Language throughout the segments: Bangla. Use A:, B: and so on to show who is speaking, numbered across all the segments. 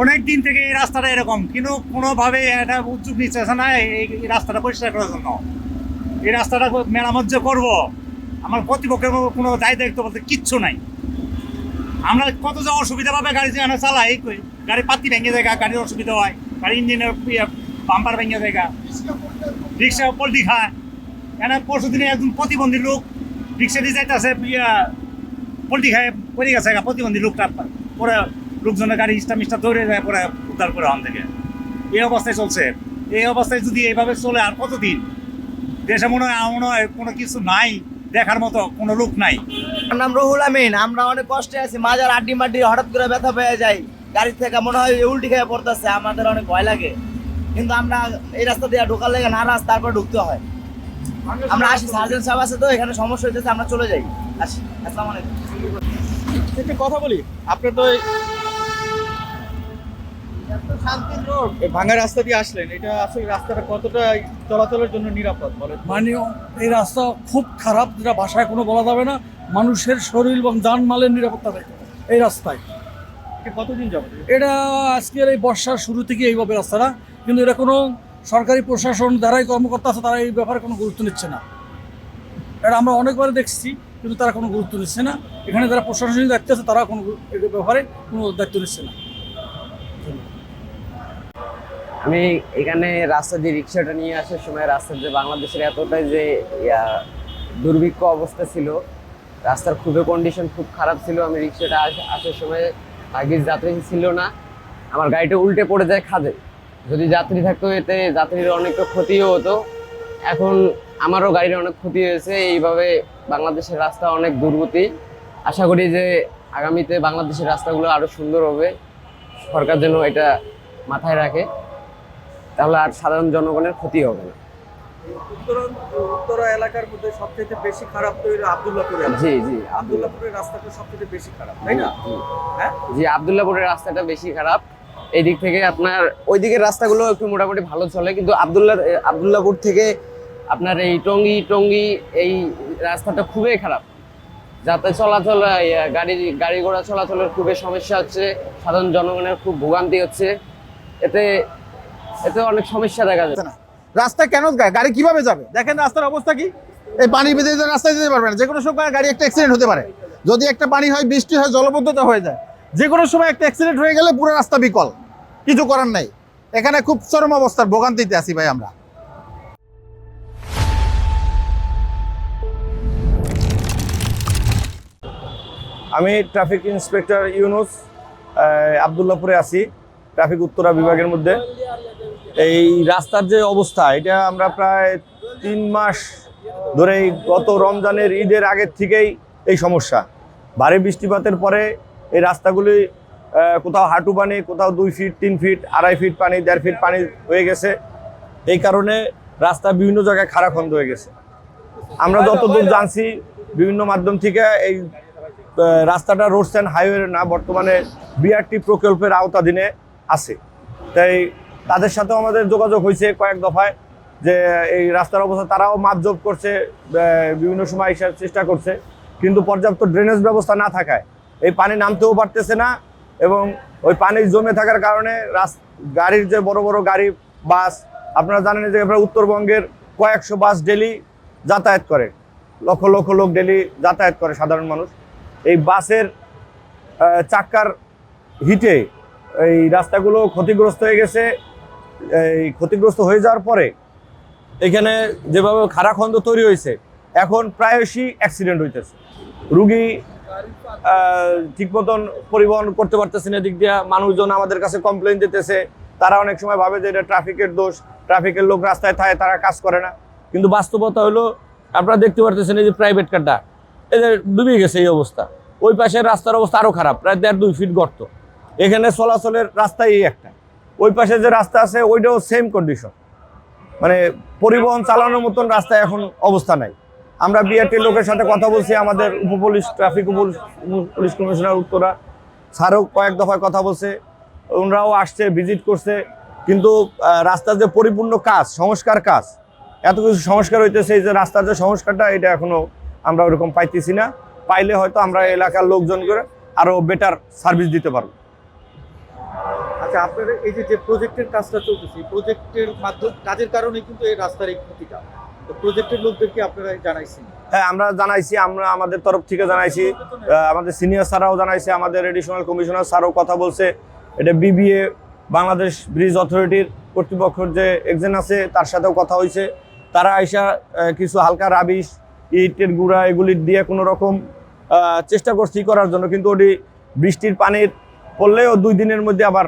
A: অনেক দিন থেকে এই রাস্তাটা এরকম, কিন্তু কোনোভাবে এটা উদ্যোগ নিচ্ছে না এই রাস্তাটা পরিষ্কার করার জন্য। এই রাস্তাটা মেরামত যে করবো, আমার কর্তৃপক্ষের কোনো দায় দায়িত্ব বলতে কিচ্ছু নাই। আমরা কত যে অসুবিধা পাবে গাড়ি যেখানে চালাই, গাড়ি পাতি ভেঙে জায়গা, গাড়ির অসুবিধা হয়, গাড়ি ইঞ্জিনের বাম্পার ভেঙে জায়গা, রিক্সা পোল্ট্রি খায়। এখানে পরশু দিনে একজন প্রতিবন্ধী লোক রিক্সা দিয়ে যাইতেছে, পোল্ট্রি খায় পড়ে গেছে, প্রতিবন্ধী লোকটা পরে লোকজনের গাড়ি মিস্টা দৌড়ে যায়, পরে উদ্ধার করে ওখান থেকে। এই অবস্থায় চলছে। এই অবস্থায় যদি এইভাবে চলে আর কতদিন, দেশে মনে হয় কোনো কিছু নাই, দেখার মতো কোনো লোক নাই।
B: আমার নাম রুহুল আমিন। আমরা অনেক কষ্টে আছি, মাজার আড্ডি মাড্ডি হঠাৎ করে ব্যথা পেয়ে যাই, গাড়ি থেকে মনে হয় উল্টি খেয়ে পড়তেছে, আমাদের অনেক ভয় লাগে। কিন্তু আমরা এই রাস্তা দিয়ে ঢোকার লেগে নারাজ, তারপর ঢুকতে হয়। আমরা আসি, সার্জেন্ট সাহেব আছে তো এখানে, সমস্যা হইতেছে, আমরা চলে যাই। আসি, আসসালামু আলাইকুম।
C: একটা কথা বলি, আপনি তো এই ভাঙা রাস্তা দিয়ে আসলেন, এটা আসলে রাস্তাটা কতটা চলাচলের জন্য নিরাপদ বলেন?
D: মানে এই রাস্তা খুব খারাপ, যেটা ভাষায় কোনো বলা যাবে না। মানুষের শরীর এবং যানমালের নিরাপত্তা নেই এই রাস্তায়।
C: কতদিন যাবে
D: এটা আজকের এই বর্ষার শুরু থেকে এইভাবে রাস্তাটা, কিন্তু এটা কোনো সরকারি প্রশাসন যারাই কর্মকর্তা আছে তারা এই ব্যাপারে কোনো গুরুত্ব নিচ্ছে না। এটা আমরা অনেকবার দেখছি, কিন্তু তারা কোনো গুরুত্ব নিচ্ছে না। এখানে যারা প্রশাসনিক দায়িত্ব আছে তারা কোনো এই ব্যাপারে কোনো দায়িত্ব নিচ্ছে না।
E: আমি এখানে রাস্তা দিয়ে রিক্সাটা নিয়ে আসার সময় রাস্তার যে বাংলাদেশের এতটাই যে দুর্ভিক্ষ অবস্থা ছিল, রাস্তার খুবই কন্ডিশন খুব খারাপ ছিল। আমি রিক্সাটা আসার সময় আগে যাত্রী ছিল না, আমার গাড়িটা উল্টে পড়ে যায় খাদে। যদি যাত্রী থাকতো এতে যাত্রীর অনেকটা ক্ষতিও হতো। এখন আমারও গাড়ির অনেক ক্ষতি হয়েছে। এইভাবে বাংলাদেশের রাস্তা অনেক দুর্গতি। আশা করি যে আগামীতে বাংলাদেশের রাস্তাগুলো আরও সুন্দর হবে, সরকার যেন এটা মাথায় রাখে, তাহলে আর সাধারণ জনগণের ক্ষতি হবে না।
C: উত্তরা এলাকার মধ্যে সবচেয়ে বেশি খারাপ তো আব্দুল্লাহপুর এলাকা।
E: জি জি,
C: আব্দুল্লাহপুরের রাস্তাটা সবচেয়ে বেশি খারাপ, তাই না? হ্যাঁ
E: জি, আব্দুল্লাহপুরের রাস্তাটা বেশি খারাপ। এই দিক থেকে আপনার ওই দিকের রাস্তাগুলো একটু মোটামুটি ভালো চলে, কিন্তু আব্দুল্লাহপুর থেকে আপনার এই টঙ্গী এই রাস্তাটা খুবই খারাপ। যাতে চলাচল গাড়ি ঘোড়া চলাচলের খুবই সমস্যা হচ্ছে, সাধারণ জনগণের খুব ভোগান্তি হচ্ছে। এতে অনেক সমস্যা দেখা যাচ্ছে।
F: রাস্তা কেন গাড়ি কিভাবে যাবে? দেখেন রাস্তার অবস্থা কি। এই পানি বেঁধে রাস্তায় যেতে পারবে না, যে কোনো সময় গাড়ি একটা অ্যাক্সিডেন্ট হতে পারে। যদি একটা পানি হয়, বৃষ্টি হয়, জলবদ্ধতা হয়ে যায়, যে কোনো সময় একটা অ্যাক্সিডেন্ট হয়ে গেলে পুরো রাস্তা বিকল, কিছু করার নাই। এখানে খুব চরম অবস্থার ভোগান্তিতে আছি ভাই আমরা।
G: আমি ট্রাফিক ইন্সপেক্টর ইউনুস, আব্দুল্লাহপুরে আছি, ট্রাফিক উত্তরা বিভাগের মধ্যে। এই রাস্তার যে অবস্থা, এটা আমরা প্রায় 3 মাস ধরে, গত রমজানের ঈদের আগের থেকেই এই সমস্যা। ভারী বৃষ্টিপাতের পরে এই রাস্তাগুলি কোথাও হাঁটু পানি, কোথাও 2 ফিট 3 ফিট 2.5 ফিট পানি, 1.5 ফিট পানি হয়ে গেছে। এই কারণে রাস্তা বিভিন্ন জায়গায় খারাখন্দ হয়ে গেছে। আমরা যতদূর জানছি বিভিন্ন মাধ্যম থেকে, এই রাস্তাটা রোডস অ্যান্ড হাইওয়ে না, বর্তমানে বিআরটি প্রকল্পের আওতাধীনে আছে। তাই তাদের সাথেও আমাদের যোগাযোগ হয়েছে কয়েক দফায়, যে এই রাস্তার অবস্থা তারাও মাপজোপ করছে, বিভিন্ন সময় আসার চেষ্টা করছে, কিন্তু পর্যাপ্ত ড্রেনেজ ব্যবস্থা না থাকায় এই পানি নামতেও পারতেছে না। এবং ওই পানি জমে থাকার কারণে গাড়ির যে বড় বড় গাড়ি, বাস, আপনারা জানেন যে উত্তরবঙ্গের কয়েকশো বাস ডেলি যাতায়াত করে, লক্ষ লক্ষ লোক ডেলি যাতায়াত করে সাধারণ মানুষ। এই বাসের চাক্কার হিটে এই রাস্তাগুলো ক্ষতিগ্রস্ত হয়ে গেছে। এই ক্ষতিগ্রস্ত হয়ে যাওয়ার পরে এখানে যেভাবে খারাখন্দ তৈরি হয়েছে, এখন প্রায়শই অ্যাক্সিডেন্ট হইতেছে। রুগী ঠিক মতন পরিবহন করতে পারতেছে না। এদিক দিয়ে মানুষজন আমাদের কাছে কমপ্লেন দিতেছে। তারা অনেক সময় ভাবে যে এটা ট্রাফিকের দোষ, ট্রাফিকের লোক রাস্তায় থাকে, তারা কাজ করে না। কিন্তু বাস্তবতা হলো, আপনারা দেখতে পারতেছেন এই যে প্রাইভেট কারটা এদের ডুবে গেছে এই অবস্থা। ওই পাশের রাস্তার অবস্থা আরও খারাপ, প্রায় 1.5-2 ফিট গর্ত। এখানে চলাচলের রাস্তা এই একটা, ওই পাশে যে রাস্তা আছে ওইটাও সেম কন্ডিশন, মানে পরিবহন চালানোর মতন রাস্তায় এখন অবস্থা নাই। আমরা বিআরটির লোকের সাথে কথা বলছি, আমাদের ট্রাফিক পুলিশ কমিশনার উত্তরা স্যারও কয়েক দফায় কথা বলছে, ওনারাও আসছে, ভিজিট করছে। কিন্তু রাস্তার যে পরিপূর্ণ কাজ, সংস্কার কাজ, এত কিছু সংস্কার হইতেছে, এই যে রাস্তার যে সংস্কারটা, এটা এখনো আমরা ওরকম পাইতেছি না। পাইলে হয়তো আমরা এলাকার লোকজন করে আরো বেটার সার্ভিস দিতে পারবো।
C: আচ্ছা, আপনার এই যে প্রজেক্টের কাজটা চলতেছে, এই প্রজেক্টের মাধ্যমে কাজের কারণে কিন্তু এই রাস্তার এই ক্ষতিটা, তো প্রজেক্টের লোকদেরকে আপনারা জানাইছেন?
G: হ্যাঁ, আমরা জানাইছি, আমরা আমাদের তরফ থেকে জানাইছি, আমাদের সিনিয়র স্যাররাও জানাইছে, আমাদের এডিশনাল কমিশনার স্যারও কথা বলছে। এটা বিবিএ বাংলাদেশ ব্রিজ অথরিটির কর্তৃপক্ষের যে একজন আছে তার সাথেও কথা হয়েছে। তারা আইসা কিছু হালকা রাবিশ, ইটের গুঁড়া এগুলি দিয়ে কোনো রকম চেষ্টা করছি করার জন্য, কিন্তু ওটি বৃষ্টির পানির পড়লেও 2 দিনের মধ্যে আবার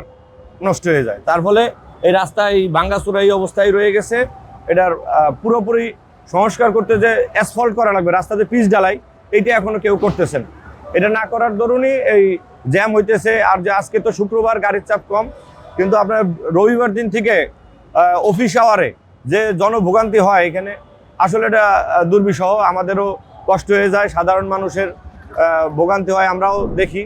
G: নষ্ট হয়ে যায়। তার ফলে এই রাস্তায় ভাঙ্গাচোরা এই অবস্থায় রয়ে গেছে। এটার পুরোপুরি সংস্কার করতে যে অ্যাসফল্ট করা লাগবে, রাস্তাতে পিচ ঢালাই, এইটা এখনো কেউ করতেছেন। এটা না করার দরুনই এই জ্যাম হইতেছে। আর যে আজকে তো শুক্রবার, গাড়ির চাপ কম, কিন্তু আপনার রবিবার দিন থেকে অফিস আওয়ারে যে জনভোগান্তি হয় এখানে, আসলে এটা দুর্বিষহ। আমাদেরও কষ্ট হয়ে যায়, সাধারণ মানুষের ভোগান্তি হয়, আমরাও দেখি।